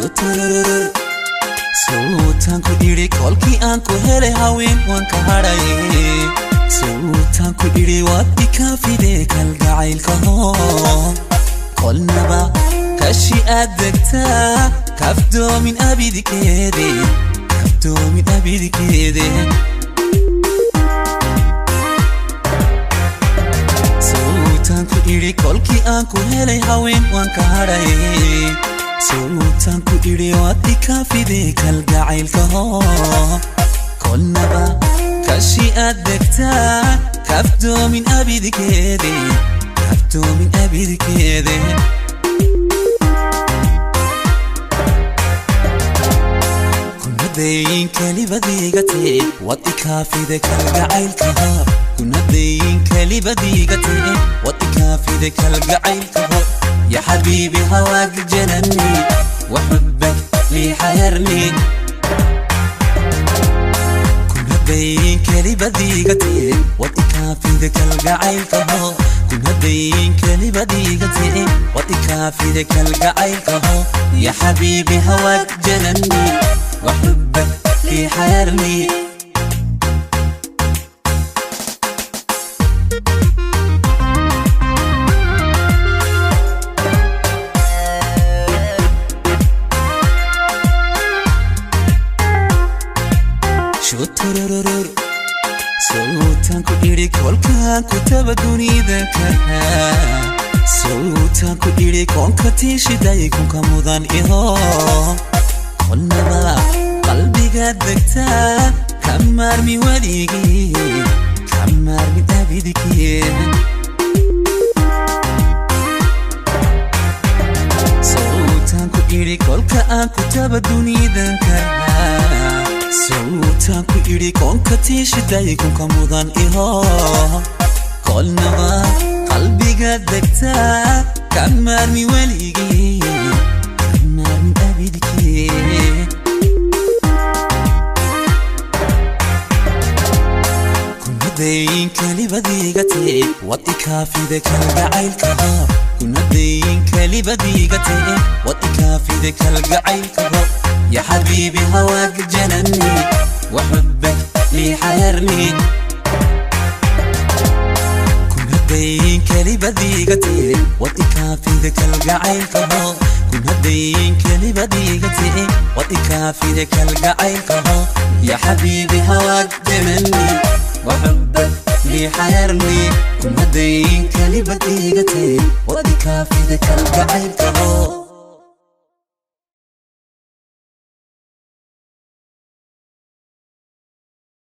turururu Sultan ku iri kolki aan ku helay haween waan ka hadhay Sultan ku iri waad ikafide kalgacaylka kolnaba kashi aad degtaa kafdoomin abidikeede Sultan ku iri kolki aan ku helay haween waan ka hadhay Sultan ku iri waad ikafide kalgacaylka kolnaba kashi aad degtaa kafdoomin abidikeede kunadayin kalibadiigate waad ikafide kalgacaylka kunadayin kalibadiigate waad ikafide kalgacaylka يا حبيبي هواك جنني وحبك لي حيرني كنا دايين كلبديقتي واتكافي ذاك القعيلك كنا دايين كلبديقتي واتكافي ذاك القعيلك يا حبيبي هواك جنني وحبك لي حيرني turururu Sultan ku iri kolka kutaba dunida kaha Sultan ku iri konka tishiday konka mudan iho kolnaba qalbiga degtaa kamarmi waligi kamarmi abidiki Sultan ku iri kolka kutaba dunida kaha Sultan ku iri konka tishiday konka mudan iho kolnaba qalbiga degtaa kamarmi waligi kamarmi abidiki kunadayin kalibadiigate waad ikafide kalgacaylka kunadayin kalibadiigate waad ikafide kalgacaylka يا حبيبي هواك جنني وحبك لي حيرني كنا دايين كلبديقتي واتكافي ذاك القعيلك كنا دايين كلبديقتي واتكافي ذاك القعيلك يا حبيبي هواك جنني وحبك لي حيرني كنا دايين كلبديقتي واتكافي ذاك القعيلك